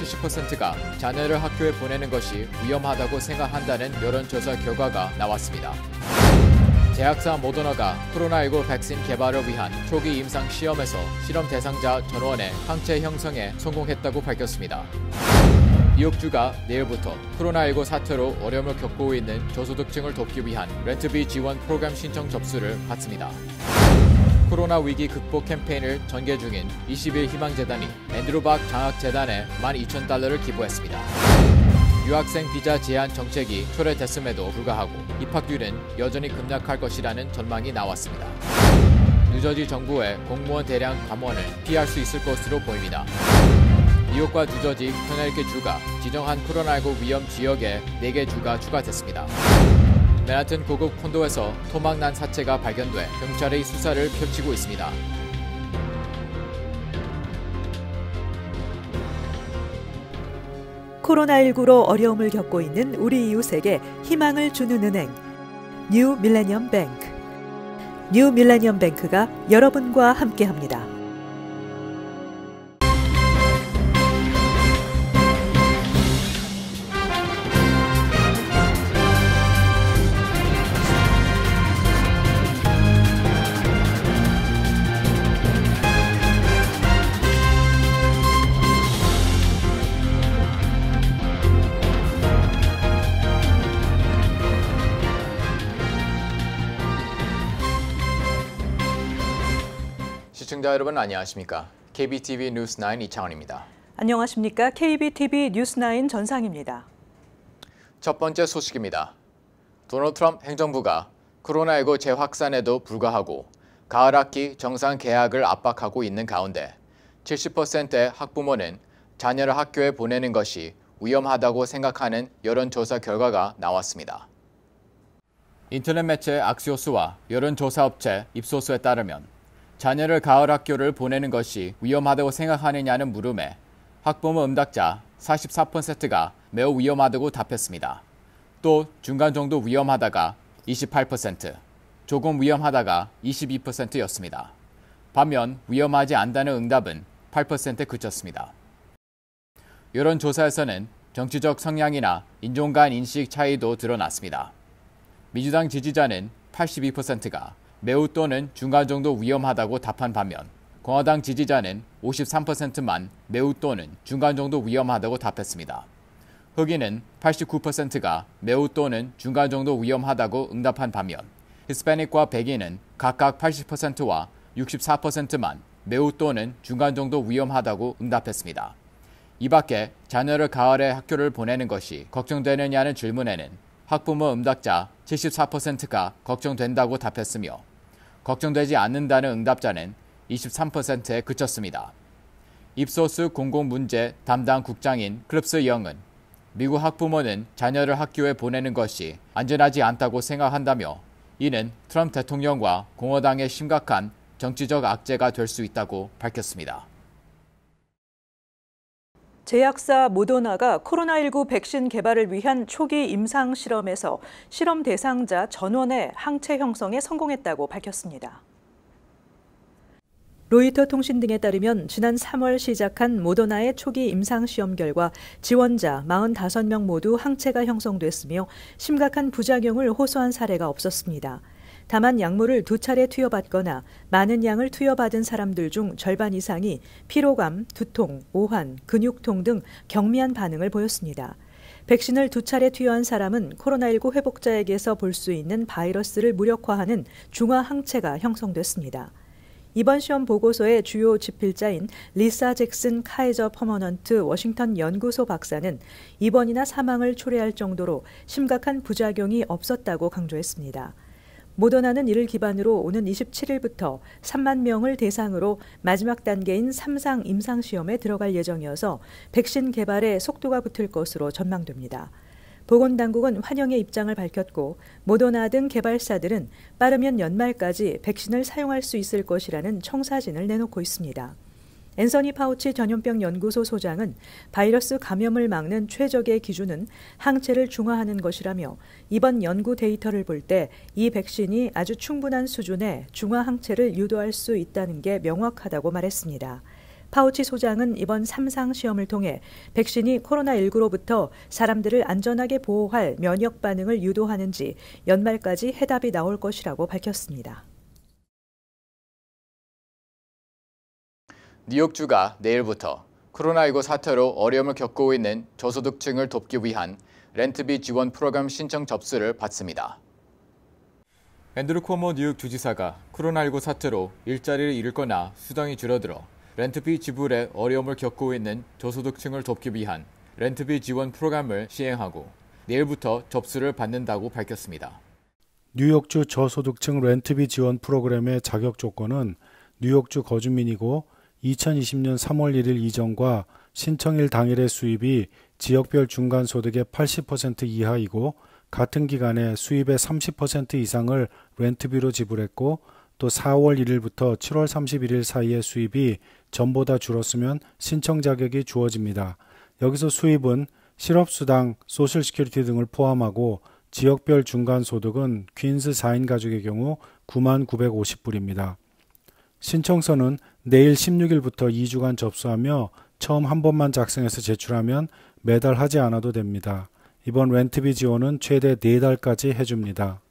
70%가 자녀를 학교에 보내는 것이 위험하다고 생각한다는 여론조사 결과가 나왔습니다. 제약사 모더나가 코로나19 백신 개발을 위한 초기 임상 시험에서 실험 대상자 전원의 항체 형성에 성공했다고 밝혔습니다. 뉴욕주가 내일부터 코로나19 사태로 어려움을 겪고 있는 저소득층을 돕기 위한 렌트비 지원 프로그램 신청 접수를 받습니다. 코로나 위기 극복 캠페인을 전개 중인 21 희망재단이 앤드루 박 장학재단에 $12,000를 기부했습니다. 유학생 비자 제한 정책이 철회됐음에도 불구하고 입학률은 여전히 급락할 것이라는 전망이 나왔습니다. 뉴저지 정부의 공무원 대량 감원을 피할 수 있을 것으로 보입니다. 뉴욕과 뉴저지, 커네티컷주가 지정한 코로나19 위험 지역에 4개 주가 추가됐습니다. 맨하튼 고급 콘도에서 토막난 사체가 발견돼 경찰이 수사를 펼치고 있습니다. 코로나19로 어려움을 겪고 있는 우리 이웃에게 희망을 주는 은행, 뉴 밀레니엄 뱅크. 뉴 밀레니엄 뱅크가 여러분과 함께합니다. 시청자 여러분 안녕하십니까? KBTV 뉴스9 이창원입니다. 안녕하십니까? KBTV 뉴스9 전상입니다. 첫 번째 소식입니다. 도널드 트럼프 행정부가 코로나19 재확산에도 불구하고 가을 학기 정상 개학을 압박하고 있는 가운데 70%의 학부모는 자녀를 학교에 보내는 것이 위험하다고 생각하는 여론조사 결과가 나왔습니다. 인터넷 매체 악시오스와 여론조사 업체 입소스에 따르면 자녀를 가을 학교를 보내는 것이 위험하다고 생각하느냐는 물음에 학부모 응답자 44%가 매우 위험하다고 답했습니다. 또 중간 정도 위험하다가 28%, 조금 위험하다가 22%였습니다. 반면 위험하지 않다는 응답은 8%에 그쳤습니다. 여론조사에서는 정치적 성향이나 인종 간 인식 차이도 드러났습니다. 민주당 지지자는 82%가 매우 또는 중간 정도 위험하다고 답한 반면 공화당 지지자는 53%만 매우 또는 중간 정도 위험하다고 답했습니다. 흑인은 89%가 매우 또는 중간 정도 위험하다고 응답한 반면 히스패닉과 백인은 각각 80%와 64%만 매우 또는 중간 정도 위험하다고 응답했습니다. 이 밖에 자녀를 가을에 학교를 보내는 것이 걱정되느냐는 질문에는 학부모 응답자 74%가 걱정된다고 답했으며 걱정되지 않는다는 응답자는 23%에 그쳤습니다. 입소스 공공문제 담당 국장인 클립스 영은 미국 학부모는 자녀를 학교에 보내는 것이 안전하지 않다고 생각한다며 이는 트럼프 대통령과 공화당의 심각한 정치적 악재가 될 수 있다고 밝혔습니다. 제약사 모더나가 코로나19 백신 개발을 위한 초기 임상 실험에서 실험 대상자 전원의 항체 형성에 성공했다고 밝혔습니다. 로이터 통신 등에 따르면 지난 3월 시작한 모더나의 초기 임상 시험 결과 지원자 45명 모두 항체가 형성됐으며 심각한 부작용을 호소한 사례가 없었습니다. 다만 약물을 2차례 투여받거나 많은 양을 투여받은 사람들 중 절반 이상이 피로감, 두통, 오한, 근육통 등 경미한 반응을 보였습니다. 백신을 2차례 투여한 사람은 코로나19 회복자에게서 볼 수 있는 바이러스를 무력화하는 중화 항체가 형성됐습니다. 이번 시험 보고서의 주요 집필자인 리사 잭슨 카이저 퍼머넌트 워싱턴 연구소 박사는 입원이나 사망을 초래할 정도로 심각한 부작용이 없었다고 강조했습니다. 모더나는 이를 기반으로 오는 27일부터 3만 명을 대상으로 마지막 단계인 3상 임상시험에 들어갈 예정이어서 백신 개발에 속도가 붙을 것으로 전망됩니다. 보건당국은 환영의 입장을 밝혔고 모더나 등 개발사들은 빠르면 연말까지 백신을 사용할 수 있을 것이라는 청사진을 내놓고 있습니다. 앤서니 파우치 전염병 연구소 소장은 바이러스 감염을 막는 최적의 기준은 항체를 중화하는 것이라며 이번 연구 데이터를 볼 때 이 백신이 아주 충분한 수준의 중화 항체를 유도할 수 있다는 게 명확하다고 말했습니다. 파우치 소장은 이번 3상 시험을 통해 백신이 코로나19로부터 사람들을 안전하게 보호할 면역 반응을 유도하는지 연말까지 해답이 나올 것이라고 밝혔습니다. 뉴욕주가 내일부터 코로나19 사태로 어려움을 겪고 있는 저소득층을 돕기 위한 렌트비 지원 프로그램 신청 접수를 받습니다. 앤드루 쿠오모 뉴욕 주지사가 코로나19 사태로 일자리를 잃거나 수당이 줄어들어 렌트비 지불에 어려움을 겪고 있는 저소득층을 돕기 위한 렌트비 지원 프로그램을 시행하고 내일부터 접수를 받는다고 밝혔습니다. 뉴욕주 저소득층 렌트비 지원 프로그램의 자격 조건은 뉴욕주 거주민이고 2020년 3월 1일 이전과 신청일 당일의 수입이 지역별 중간소득의 80% 이하이고 같은 기간에 수입의 30% 이상을 렌트비로 지불했고 또 4월 1일부터 7월 31일 사이의 수입이 전보다 줄었으면 신청 자격이 주어집니다. 여기서 수입은 실업수당, 소셜시큐리티 등을 포함하고 지역별 중간소득은 퀸스 4인 가족의 경우 99,950불입니다. 신청서는 내일 16일부터 2주간 접수하며 처음 한 번만 작성해서 제출하면 매달 하지 않아도 됩니다. 이번 렌트비 지원은 최대 4달까지 해줍니다.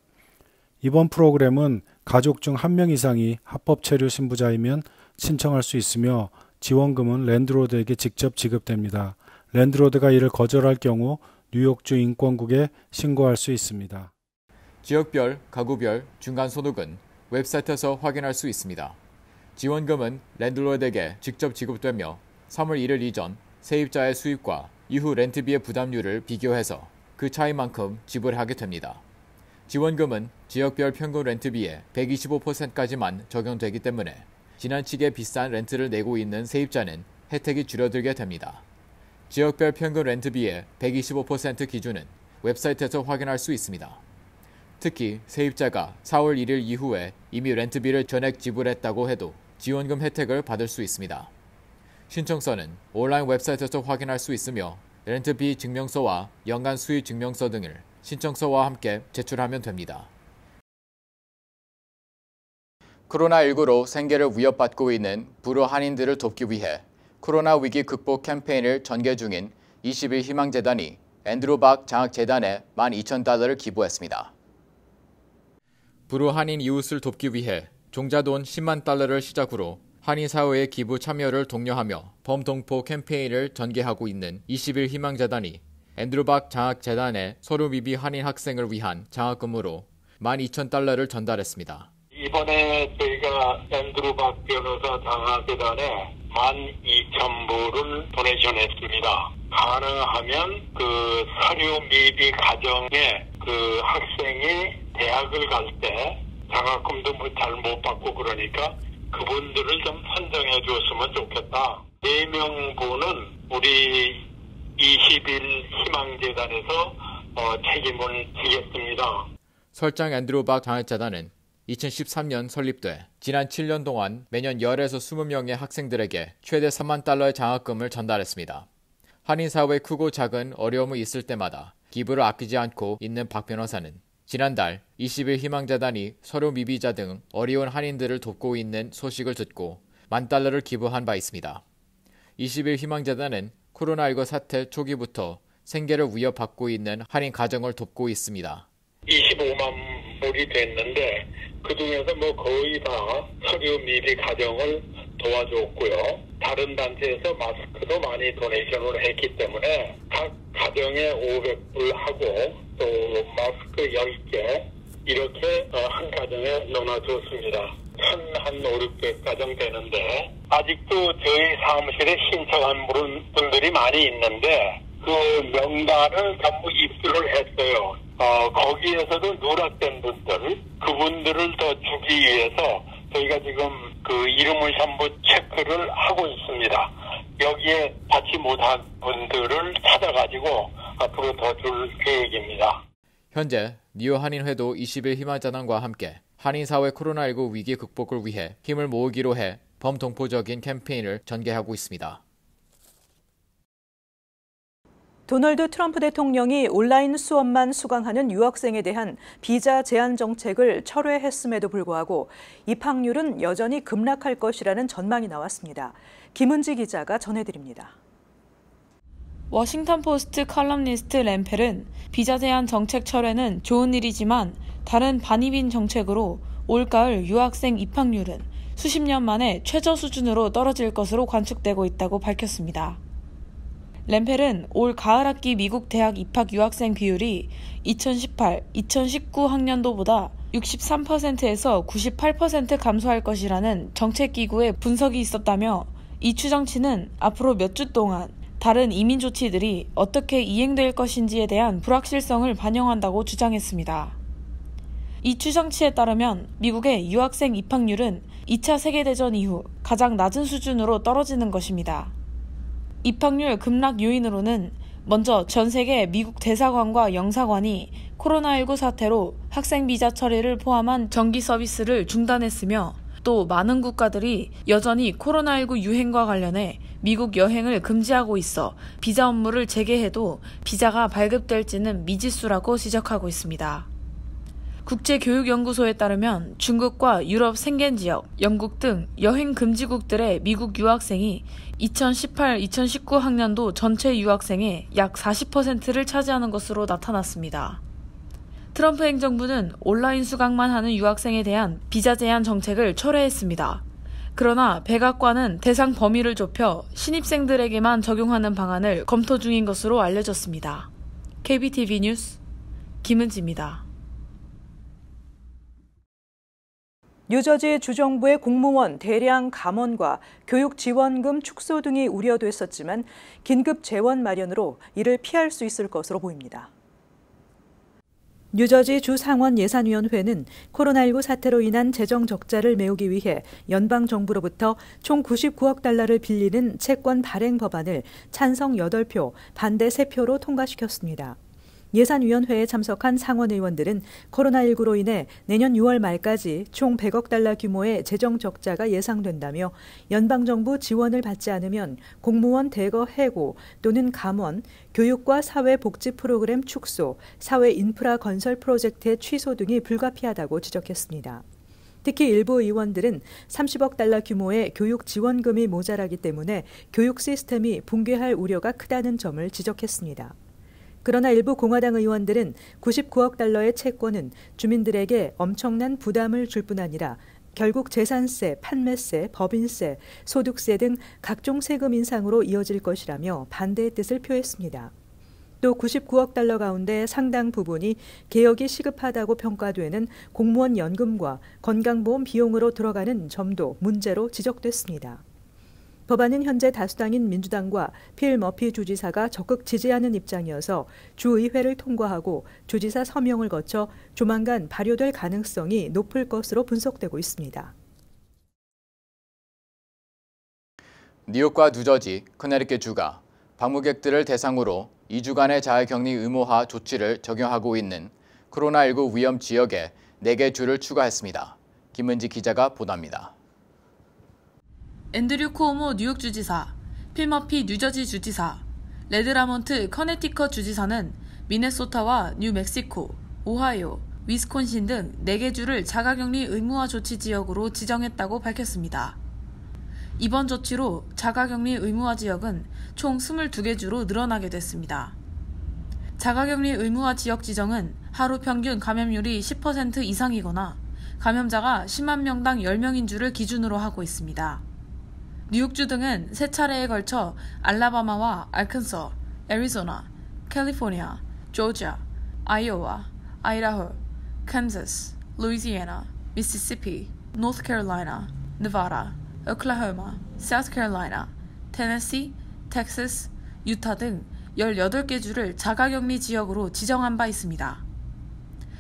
이번 프로그램은 가족 중 1명 이상이 합법 체류 신부자이면 신청할 수 있으며 지원금은 랜드로드에게 직접 지급됩니다. 랜드로드가 이를 거절할 경우 뉴욕주 인권국에 신고할 수 있습니다. 지역별, 가구별, 중간소득은 웹사이트에서 확인할 수 있습니다. 지원금은 랜드로드에게 직접 지급되며 3월 1일 이전 세입자의 수입과 이후 렌트비의 부담률을 비교해서 그 차이만큼 지불하게 됩니다. 지원금은 지역별 평균 렌트비의 125%까지만 적용되기 때문에 지나치게 비싼 렌트를 내고 있는 세입자는 혜택이 줄어들게 됩니다. 지역별 평균 렌트비의 125% 기준은 웹사이트에서 확인할 수 있습니다. 특히 세입자가 4월 1일 이후에 이미 렌트비를 전액 지불했다고 해도 지원금 혜택을 받을 수 있습니다. 신청서는 온라인 웹사이트에서 확인할 수 있으며 렌트비 증명서와 연간 수입 증명서 등을 신청서와 함께 제출하면 됩니다. 코로나19로 생계를 위협받고 있는 불우 한인들을 돕기 위해 코로나 위기 극복 캠페인을 전개 중인 20일 희망재단이 앤드루 박 장학재단에 $12,000를 기부했습니다. 불우 한인 이웃을 돕기 위해 종자돈 $100,000를 시작으로 한인 사회의 기부 참여를 독려하며 범동포 캠페인을 전개하고 있는 20일 희망재단이 앤드루 박 장학재단에 서류미비 한인 학생을 위한 장학금으로 $12,000를 전달했습니다. 이번에 저희가 앤드루 박 변호사 장학재단에 12,000불을 도네이션했습니다. 가능하면 그 서류 미비 가정에 그 학생이 대학을 갈 때 장학금도 잘 못 받고 그러니까 그분들을 좀 선정해 줬으면 좋겠다. 4명분은 우리 20일 희망재단에서 책임을 지겠습니다. 설정 앤드루 박 장학재단은 2013년 설립돼 지난 7년 동안 매년 10에서 20명의 학생들에게 최대 $30,000의 장학금을 전달했습니다. 한인사회의 크고 작은 어려움이 있을 때마다 기부를 아끼지 않고 있는 박 변호사는 지난달 20일 희망재단이 서류 미비자 등 어려운 한인들을 돕고 있는 소식을 듣고 $10,000를 기부한 바 있습니다. 20일 희망재단은 코로나19 사태 초기부터 생계를 위협받고 있는 한인 가정을 돕고 있습니다. 25만 불이 됐는데 그중에서 거의 다 서류 미비 가정을 도와줬고요. 다른 단체에서 마스크도 많이 도네이션을 했기 때문에 각 가정에 500불 하고 또 마스크 10개 이렇게 한 가정에 넣어줬습니다. 한 500가정 되는데 아직도 저희 사무실에 신청한 분들이 많이 있는데 그 명단을 전부 입수를 했어요. 거기에서도 누락된 분들, 그분들을 더 주기 위해서 저희가 지금 그 이름을 전부 체크를 하고 있습니다. 여기에 받지 못한 분들을 찾아가지고 앞으로 더 줄 계획입니다. 현재 뉴욕 한인회도 20일 희망재단과 함께 한인사회 코로나19 위기 극복을 위해 힘을 모으기로 해 범동포적인 캠페인을 전개하고 있습니다. 도널드 트럼프 대통령이 온라인 수업만 수강하는 유학생에 대한 비자 제한 정책을 철회했음에도 불구하고 입학률은 여전히 급락할 것이라는 전망이 나왔습니다. 김은지 기자가 전해드립니다. 워싱턴 포스트 컬럼니스트 램펠은 비자 제한 정책 철회는 좋은 일이지만 다른 반이민 정책으로 올가을 유학생 입학률은 수십 년 만에 최저 수준으로 떨어질 것으로 관측되고 있다고 밝혔습니다. 램펠은 올 가을 학기 미국 대학 입학 유학생 비율이 2018-2019 학년도보다 63%에서 98% 감소할 것이라는 정책기구의 분석이 있었다며 이 추정치는 앞으로 몇 주 동안 다른 이민 조치들이 어떻게 이행될 것인지에 대한 불확실성을 반영한다고 주장했습니다. 이 추정치에 따르면 미국의 유학생 입학률은 2차 세계대전 이후 가장 낮은 수준으로 떨어지는 것입니다. 입학률 급락 요인으로는 먼저 전 세계 미국 대사관과 영사관이 코로나19 사태로 학생 비자 처리를 포함한 정기 서비스를 중단했으며 또 많은 국가들이 여전히 코로나19 유행과 관련해 미국 여행을 금지하고 있어 비자 업무를 재개해도 비자가 발급될지는 미지수라고 지적하고 있습니다. 국제교육연구소에 따르면 중국과 유럽 생겐 지역, 영국 등 여행 금지국들의 미국 유학생이 2018-2019 학년도 전체 유학생의 약 40%를 차지하는 것으로 나타났습니다. 트럼프 행정부는 온라인 수강만 하는 유학생에 대한 비자 제한 정책을 철회했습니다. 그러나 백악관은 대상 범위를 좁혀 신입생들에게만 적용하는 방안을 검토 중인 것으로 알려졌습니다. KBTV 뉴스 김은지입니다. 뉴저지 주정부의 공무원 대량 감원과 교육 지원금 축소 등이 우려됐었지만 긴급 재원 마련으로 이를 피할 수 있을 것으로 보입니다. 뉴저지 주 상원예산위원회는 코로나19 사태로 인한 재정 적자를 메우기 위해 연방정부로부터 총 99억 달러를 빌리는 채권 발행 법안을 찬성 8표, 반대 3표로 통과시켰습니다. 예산위원회에 참석한 상원 의원들은 코로나19로 인해 내년 6월 말까지 총 100억 달러 규모의 재정 적자가 예상된다며 연방정부 지원을 받지 않으면 공무원 대거 해고 또는 감원, 교육과 사회복지 프로그램 축소, 사회 인프라 건설 프로젝트의 취소 등이 불가피하다고 지적했습니다. 특히 일부 의원들은 30억 달러 규모의 교육 지원금이 모자라기 때문에 교육 시스템이 붕괴할 우려가 크다는 점을 지적했습니다. 그러나 일부 공화당 의원들은 99억 달러의 채권은 주민들에게 엄청난 부담을 줄 뿐 아니라 결국 재산세, 판매세, 법인세, 소득세 등 각종 세금 인상으로 이어질 것이라며 반대의 뜻을 표했습니다. 또 99억 달러 가운데 상당 부분이 개혁이 시급하다고 평가되는 공무원 연금과 건강보험 비용으로 들어가는 점도 문제로 지적됐습니다. 법안은 현재 다수당인 민주당과 필 머피 주지사가 적극 지지하는 입장이어서 주의회를 통과하고 주지사 서명을 거쳐 조만간 발효될 가능성이 높을 것으로 분석되고 있습니다. 뉴욕과 뉴저지, 커네리컷주가 방문객들을 대상으로 2주간의 자가격리 의무화 조치를 적용하고 있는 코로나19 위험 지역에 4개 주를 추가했습니다. 김은지 기자가 보도합니다. 앤드류 쿠오모 뉴욕 주지사, 필 머피 뉴저지 주지사, 레드 라몬트 커네티컷 주지사는 미네소타와 뉴멕시코, 오하이오, 위스콘신 등 4개 주를 자가격리 의무화 조치 지역으로 지정했다고 밝혔습니다. 이번 조치로 자가격리 의무화 지역은 총 22개 주로 늘어나게 됐습니다. 자가격리 의무화 지역 지정은 하루 평균 감염률이 10% 이상이거나 감염자가 10만 명당 10명인 주를 기준으로 하고 있습니다. 뉴욕주 등은 3차례에 걸쳐 알라바마와 알칸소, 애리조나, 캘리포니아, 조지아, 아이오와, 아이다호, 캔자스, 루이지애나, 미시시피, 노스캐롤라이나, 네바다, 오클라호마, 사우스캐롤라이나, 테네시, 텍사스, 유타 등 18개 주를 자가격리 지역으로 지정한 바 있습니다.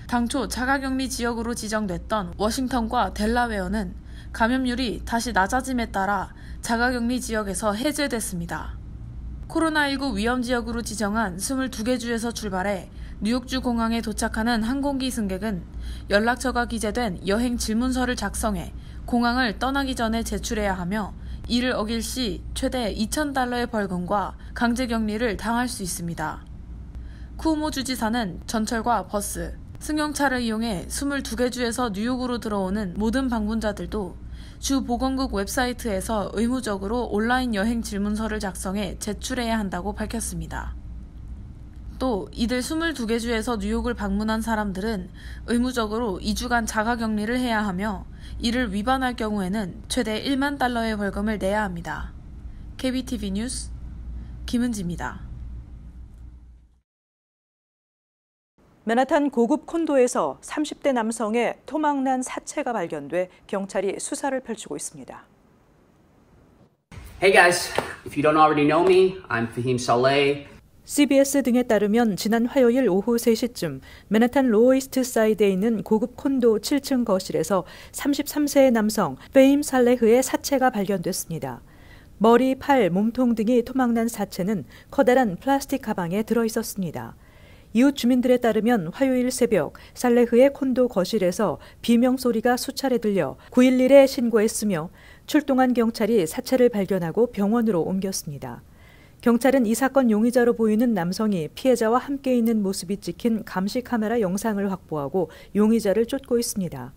당초 자가격리 지역으로 지정됐던 워싱턴과 델라웨어는 감염률이 다시 낮아짐에 따라 자가격리 지역에서 해제됐습니다. 코로나19 위험지역으로 지정한 22개 주에서 출발해 뉴욕주 공항에 도착하는 항공기 승객은 연락처가 기재된 여행 질문서를 작성해 공항을 떠나기 전에 제출해야 하며 이를 어길 시 최대 $2,000의 벌금과 강제격리를 당할 수 있습니다. 쿠오모 주지사는 전철과 버스, 승용차를 이용해 22개 주에서 뉴욕으로 들어오는 모든 방문자들도 주 보건국 웹사이트에서 의무적으로 온라인 여행 질문서를 작성해 제출해야 한다고 밝혔습니다. 또 이들 22개 주에서 뉴욕을 방문한 사람들은 의무적으로 2주간 자가격리를 해야 하며 이를 위반할 경우에는 최대 1만 달러의 벌금을 내야 합니다. KBTV 뉴스 김은지입니다. 맨하탄 고급 콘도에서 30대 남성의 토막난 사체가 발견돼 경찰이 수사를 펼치고 있습니다. Hey guys, if you don't already know me, I'm Fahim Saleh. CBS 등에 따르면 지난 화요일 오후 3시쯤 맨하탄 로이스트 사이드에 있는 고급 콘도 7층 거실에서 33세의 남성 페임 살레흐의 사체가 발견됐습니다. 머리, 팔, 몸통 등이 토막난 사체는 커다란 플라스틱 가방에 들어있었습니다. 이웃 주민들에 따르면 화요일 새벽 살레흐의 콘도 거실에서 비명 소리가 수차례 들려 911에 신고했으며 출동한 경찰이 사체를 발견하고 병원으로 옮겼습니다. 경찰은 이 사건 용의자로 보이는 남성이 피해자와 함께 있는 모습이 찍힌 감시 카메라 영상을 확보하고 용의자를 쫓고 있습니다.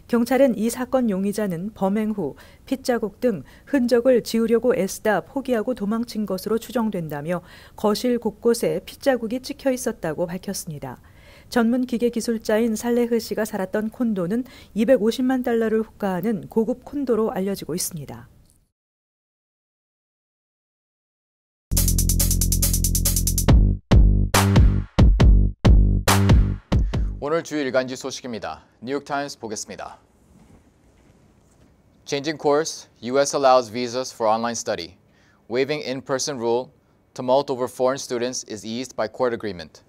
경찰은 이 사건 용의자는 범행 후 핏자국 등 흔적을 지우려고 애쓰다 포기하고 도망친 것으로 추정된다며 거실 곳곳에 핏자국이 찍혀 있었다고 밝혔습니다. 전문 기계 기술자인 살레흐 씨가 살았던 콘도는 250만 달러를 호가하는 고급 콘도로 알려지고 있습니다. 오늘 주요 일간지 소식입니다. 뉴욕타임스 보겠습니다. Changing course, U.S. allows visas for online study. Waiving in-person rule, tumult over foreign students is eased by court agreement.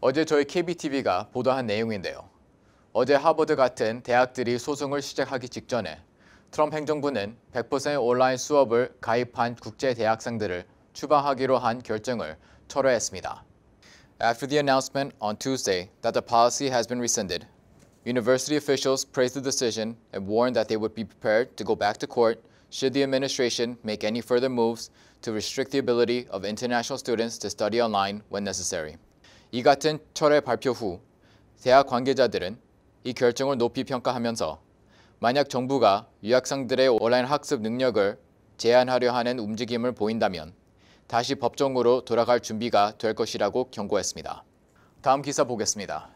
어제 저희 KBTV가 보도한 내용인데요. 어제 하버드 같은 대학들이 소송을 시작하기 직전에 트럼프 행정부는 100% 온라인 수업을 가입한 국제 대학생들을 추방하기로 한 결정을 철회했습니다. After the announcement on Tuesday that the policy has been rescinded, university officials praised the decision and warned that they would be prepared to go back to court should the administration make any further moves to restrict the ability of international students to study online when necessary. 이 같은 철회 발표 후 대학 관계자들은 이 결정을 높이 평가하면서 만약 정부가 유학생들의 온라인 학습 능력을 제한하려 하는 움직임을 보인다면 다시 법정으로 돌아갈 준비가 될 것이라고 경고했습니다. 다음 기사 보겠습니다.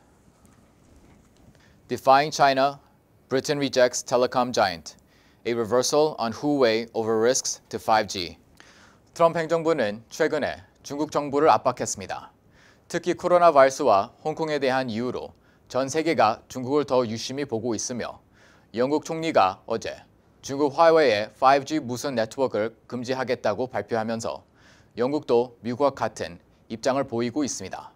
Defying China, Britain rejects telecom giant. A reversal on Huawei over risks to 5G. 트럼프 행정부는 최근에 중국 정부를 압박했습니다. 특히 코로나 바이러스와 홍콩에 대한 이유로 전 세계가 중국을 더 유심히 보고 있으며 영국 총리가 어제 중국 화웨이의 5G 무선 네트워크를 금지하겠다고 발표하면서 영국도 미국과 같은 입장을 보이고 있습니다.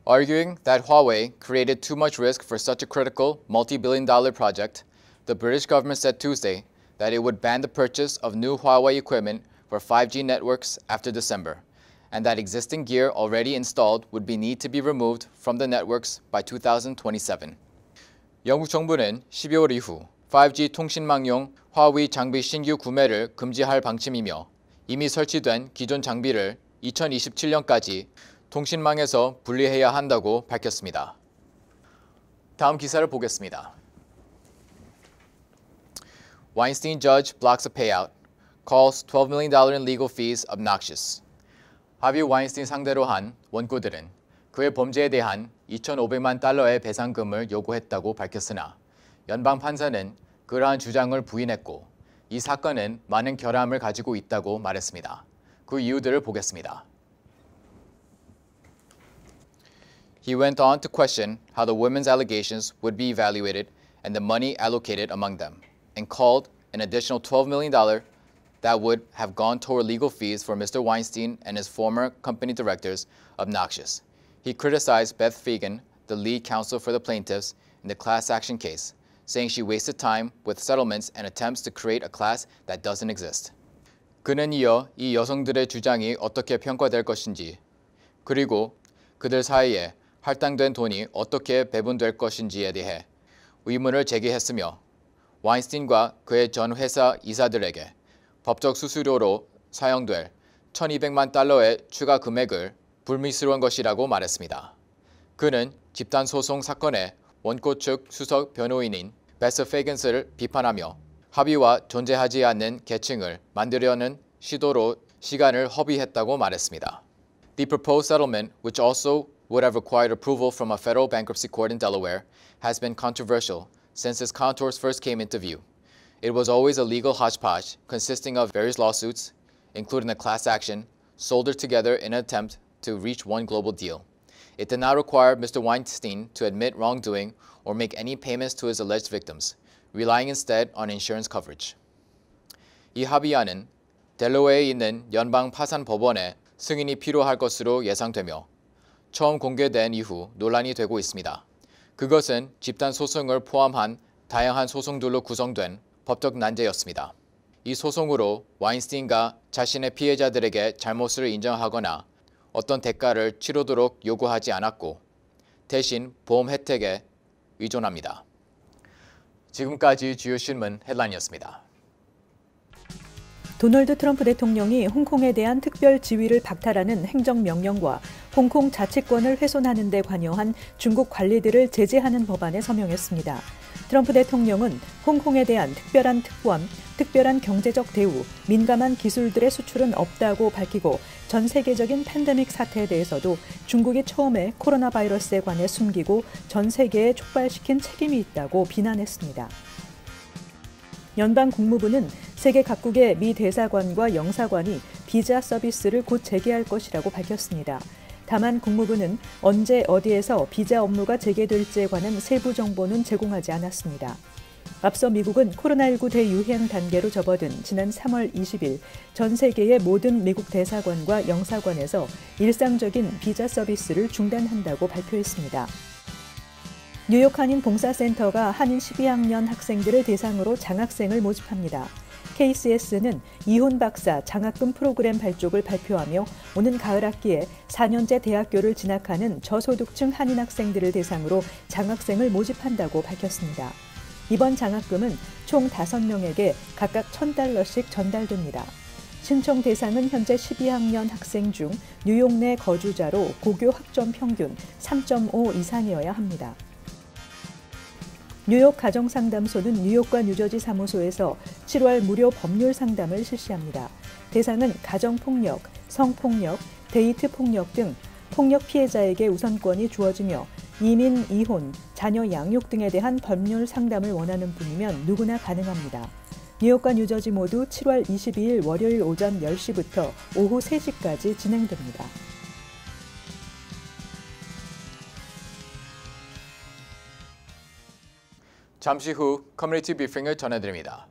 Arguing that Huawei created too much risk for such a critical multi-billion-dollar project, the British government said Tuesday that it would ban the purchase of new Huawei equipment for 5G networks after December, and that existing gear already installed would need to be removed from the networks by 2027. 영국 정부는 12월 이후 5G 통신망용 화웨이 장비 신규 구매를 금지할 방침이며 이미 설치된 기존 장비를 2027년까지 통신망에서 분리해야 한다고 밝혔습니다. 다음 기사를 보겠습니다. Weinstein judge blocks a payout, calls $12 million in legal fees obnoxious. 하비 와인스틴 상대로 한 원고들은 그의 범죄에 대한 2,500만 달러의 배상금을 요구했다고 밝혔으나 연방 판사는 그러한 주장을 부인했고 이 사건은 많은 결함을 가지고 있다고 말했습니다. 그 이유들을 보겠습니다. He went on to question how the women's allegations would be evaluated and the money allocated among them, and called an additional $12 million that would have gone toward legal fees for Mr. Weinstein and his former company directors obnoxious. He criticized Beth Fegan, the lead counsel for the plaintiffs in the class action case, saying she wasted time with settlements and attempts to create a class that doesn't exist. 그는 이어 이 여성들의 주장이 어떻게 평가될 것인지, 그리고 그들 사이에 할당된 돈이 어떻게 배분될 것인지에 대해 의문을 제기했으며 와인스틴과 그의 전 회사 이사들에게 법적 수수료로 사용될 1,200만 달러의 추가 금액을 불미스러운 것이라고 말했습니다. 그는 집단 소송 사건의 원고 측 수석 변호인인 베스 페긴스를 비판하며 합의와 존재하지 않는 계층을 만들려는 시도로 시간을 허비했다고 말했습니다. The proposed settlement, which also would have required approval from a federal bankruptcy court in Delaware, has been controversial since its contours first came into view. It was always a legal hodgepodge consisting of various lawsuits, including a class action, soldered together in an attempt to reach one global deal. It did not require Mr. Weinstein to admit wrongdoing or make any payments to his alleged victims, relying instead on insurance coverage. 이 합의안은 델러웨어에 있는 연방 파산 법원의 승인이 필요할 것으로 예상되며 처음 공개된 이후 논란이 되고 있습니다. 그것은 집단 소송을 포함한 다양한 소송들로 구성된 법적 난제였습니다. 이 소송으로 와인스타인과 자신의 피해자들에게 잘못을 인정하거나 어떤 대가를 치르도록 요구하지 않았고 대신 보험 혜택에 의존합니다. 지금까지 주요 신문 헤드라인이었습니다. 도널드 트럼프 대통령이 홍콩에 대한 특별 지위를 박탈하는 행정명령과 홍콩 자치권을 훼손하는 데 관여한 중국 관리들을 제재하는 법안에 서명했습니다. 트럼프 대통령은 홍콩에 대한 특별한 특권, 특별한 경제적 대우, 민감한 기술들의 수출은 없다고 밝히고 전 세계적인 팬데믹 사태에 대해서도 중국이 처음에 코로나 바이러스에 관해 숨기고 전 세계에 촉발시킨 책임이 있다고 비난했습니다. 연방 국무부는 세계 각국의 미 대사관과 영사관이 비자 서비스를 곧 재개할 것이라고 밝혔습니다. 다만 국무부는 언제 어디에서 비자 업무가 재개될지에 관한 세부 정보는 제공하지 않았습니다. 앞서 미국은 코로나19 대유행 단계로 접어든 지난 3월 20일 전 세계의 모든 미국 대사관과 영사관에서 일상적인 비자 서비스를 중단한다고 발표했습니다. 뉴욕 한인 봉사센터가 한인 12학년 학생들을 대상으로 장학생을 모집합니다. KCS는 이혼 박사 장학금 프로그램 발족을 발표하며 오는 가을 학기에 4년제 대학교를 진학하는 저소득층 한인 학생들을 대상으로 장학생을 모집한다고 밝혔습니다. 이번 장학금은 총 5명에게 각각 $1,000씩 전달됩니다. 신청 대상은 현재 12학년 학생 중 뉴욕 내 거주자로 고교 학점 평균 3.5 이상이어야 합니다. 뉴욕 가정상담소는 뉴욕과 뉴저지 사무소에서 7월 무료 법률 상담을 실시합니다. 대상은 가정폭력, 성폭력, 데이트 폭력 등 폭력 피해자에게 우선권이 주어지며 이민, 이혼, 자녀 양육 등에 대한 법률 상담을 원하는 분이면 누구나 가능합니다. 뉴욕과 뉴저지 모두 7월 22일 월요일 오전 10시부터 오후 3시까지 진행됩니다. 잠시 후 커뮤니티 브리핑을 전해드립니다.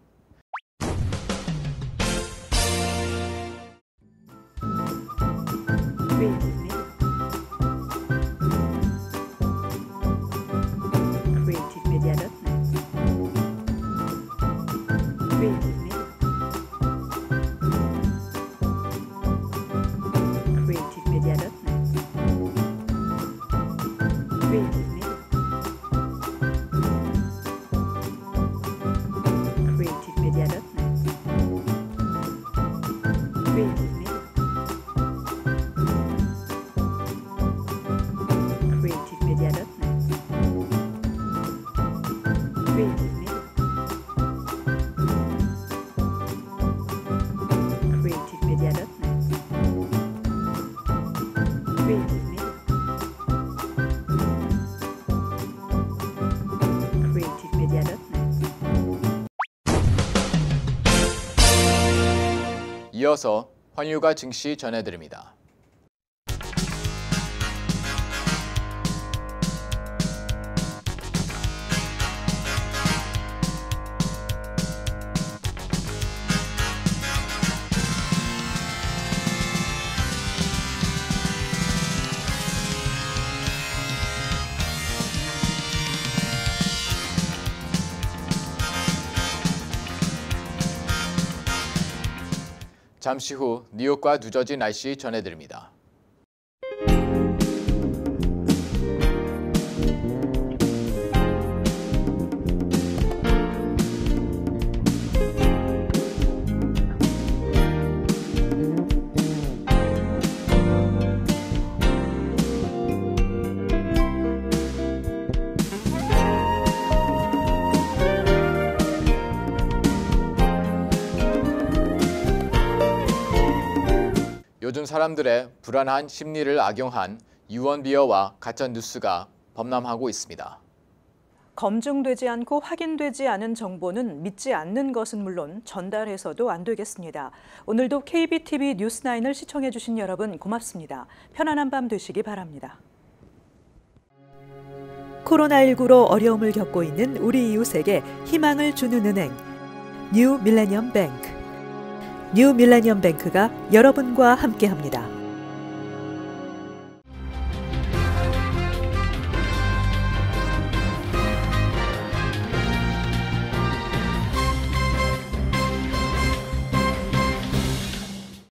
이어서 환율과 증시 전해드립니다. 잠시 후 뉴욕과 뉴저지 날씨 전해드립니다. 모든 사람들의 불안한 심리를 악용한 유언비어와 가짜 뉴스가 범람하고 있습니다. 검증되지 않고 확인되지 않은 정보는 믿지 않는 것은 물론 전달해서도 안 되겠습니다. 오늘도 KBTV 뉴스9을 시청해 주신 여러분 고맙습니다. 편안한 밤 되시기 바랍니다. 코로나19로 어려움을 겪고 있는 우리 이웃에게 희망을 주는 은행, 뉴 밀레니엄 뱅크. 뉴 밀레니엄 뱅크가 여러분과 함께합니다.